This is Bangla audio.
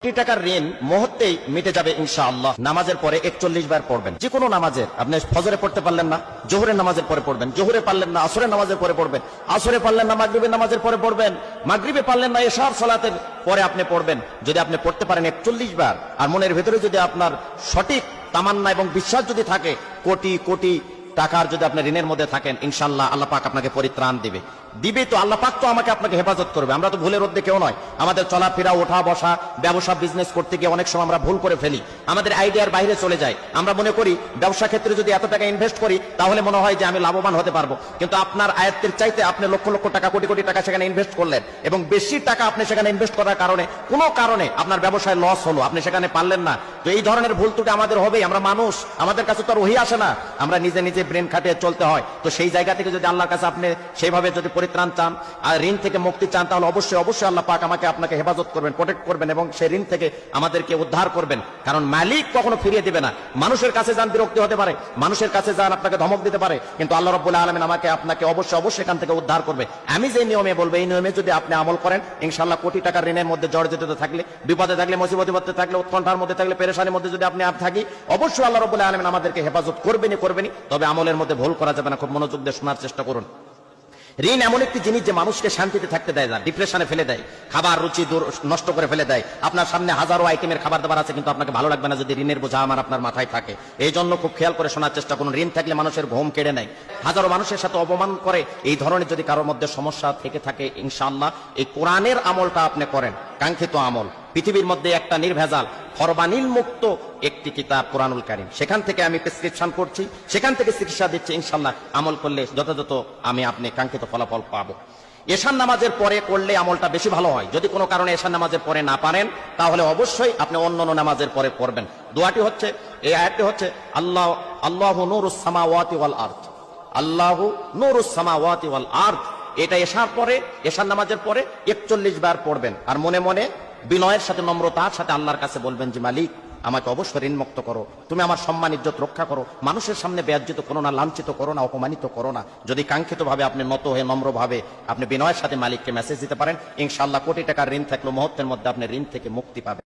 কোটি টাকার ঋণ মুহূর্তেই মিটে যাবে ইনশাআল্লাহ। নামাজের পরে 41 বার পড়বেন। যে কোনো নামাজের, আপনি ফজরে পড়তে পারলেন না, জোহরের নামাজের পরে পড়বেন। জোহরে পারলেন না, আসরের নামাজের পরে পড়বেন। আসরে পারলেন না, মাগরিবের নামাজের পরে পড়বেন। মাগরিবে পারলেন না, এশার সালাতের পরে আপনি পড়বেন। যদি আপনি পড়তে পারেন 41 বার, আর মনের ভেতরে যদি আপনার সঠিক তামান্না এবং বিশ্বাস যদি থাকে, কোটি কোটি টাকার যদি আপনি ঋণের মধ্যে থাকেন, ইনশাআল্লাহ আল্লাহ পাক আপনাকে পরিত্রাণ দিবে। তো আল্লাহ পাক তো আমাকে আপনাকে হেফাজত করবে। আমরা তো ভুলের মধ্যে কেউ নয়। আমাদের চলাফেরা, ওঠা বসা, ব্যবসা বিজনেস করতে গিয়ে অনেক সময় আমরা ভুল করে ফেলি, আমাদের আইডিয়ার বাইরে চলে যায়। আমরা মনে করি ব্যবসা ক্ষেত্রে যদি এত টাকা ইনভেস্ট করি তাহলে মনে হয় যে আমি লাভবান হতে পারবো, কিন্তু আপনার আয়ত্তের চাইতে আপনি লক্ষ লক্ষ টাকা, কোটি কোটি টাকা সেখানে ইনভেস্ট করলেন, এবং বেশি টাকা আপনি সেখানে ইনভেস্ট করার কারণে কোনো কারণে আপনার ব্যবসায় লস হলো, আপনি সেখানে পারলেন না। তো এই ধরনের ভুল ত্রুটি আমাদের হবেই। আমরা মানুষ, আমাদের কাছে তো আর ওহি আসে না, আমরা নিজে নিজে ব্রেন খাটিয়ে চলতে হয়। তো সেই জায়গা থেকে যদি আল্লাহর কাছে আপনি সেইভাবে যদি পরিত্রাণ চান আর ঋণ থেকে মুক্তি চান, তাহলে অবশ্যই অবশ্যই আল্লাহ পাক আমাকে আপনাকে হেফাজত করবেন, প্রোটেক্ট করবেন, এবং সেই ঋণ থেকে আমাদেরকে উদ্ধার করবেন। কারণ মালিক কখনো ফিরিয়ে দিবে না। মানুষের কাছে যান, বিরক্তি হতে পারে, মানুষের কাছে যান, আপনাকে ধমক দিতে পারে, কিন্তু আল্লাহ রাব্বুল আলামিন আমাকে আপনাকে অবশ্যই অবশ্যই এখান থেকে উদ্ধার করবে। আমি যে নিয়মে বলবো, এই নিয়মে যদি আপনি আমল করেন, ইনশাআল্লাহ কোটি টাকার ঋণের মধ্যে জর্জরিত থাকলে, বিপদে থাকলে, মুসিবতে থাকলে, উৎকণ্ঠার মধ্যে থাকলে, পেরেশানির মধ্যে যদি আপনি থাকি, অবশ্যই আল্লাহ রাব্বুল আলামিন আমাদেরকে হেফাজত করবেনই করবেনই। তবে আমলের মধ্যে ভুল করা যাবে না। খুব মনোযোগ দিয়ে শোনার চেষ্টা করুন। ঋণ এমন একটি জিনিস যে মানুষকে শান্তিতে থাকতে দেয় না, ডিপ্রেশনে ফেলে দেয়, খাবার রুচি নষ্ট করে ফেলে দেয়। আপনার সামনে হাজারো আইটেমের খাবার দাবার আছে, কিন্তু আপনাকে ভালো লাগবে না যদি ঋণের বোঝা আপনার মাথায় থাকে। এই জন্য খুব খেয়াল করে শোনার চেষ্টা করুন। ঋণ থাকলে মানুষের ঘুম কেড়ে নেয়, হাজারো মানুষের সাথে অপমান করে। এই ধরনের যদি কারোর মধ্যে সমস্যা থেকে থাকে, ইনশাআল্লাহ এই কোরআনের আমলটা আপনি করেন, কাঙ্ক্ষিত আমল। পৃথিবীর মধ্যে একটা নির্ভেজাল ফরমানিল মুক্ত একটি কিতাব কোরআনুল কারীম, সেখান থেকে আমি প্রেসক্রিপশন করছি, সেখান থেকে চিকিৎসা দিচ্ছি। ইনশাআল্লাহ আমল করলে যথাযথ আপনি কাঙ্ক্ষিত ফলাফল পাবো। এশার নামাজের পরে করলে আমলটা বেশি ভালো হয়। যদি কোনো কারণে এশার নামাজের পরে না পারেন, তাহলে অবশ্যই আপনি অন্য নামাজের পরে পড়বেন। দোয়াটি হচ্ছে, এই আয়াতটি হচ্ছে, আল্লাহু নূরুস সামাওয়াতি ওয়াল আরদ, আল্লাহু নূরুস সামাওয়াতি ওয়াল আরদ। এটা এশার পরে, এশার নামাজের পরে 41 বার পড়বেন। আর মনে মনে বিনয়ের সাথে, নম্রতার সাথে আল্লাহর কাছে বলবেন যে, মালিক আমাকে অবশ্যই ঋণ মুক্ত করো, তুমি আমার সম্মান ইজ্জত রক্ষা করো, মানুষের সামনে বেয়াজ্জিত করো না, লাঞ্ছিত করো না, অপমানিত করো না। যদি কাঙ্ক্ষিত ভাবে আপনি নত হয়ে নম্রভাবে আপনি বিনয়ের সাথে মালিককে মেসেজ দিতে পারেন, ইনশাআল্লাহ কোটি টাকার ঋণ থাকলেও মুহূর্তের মধ্যে আপনি ঋণ থেকে মুক্তি পাবেন।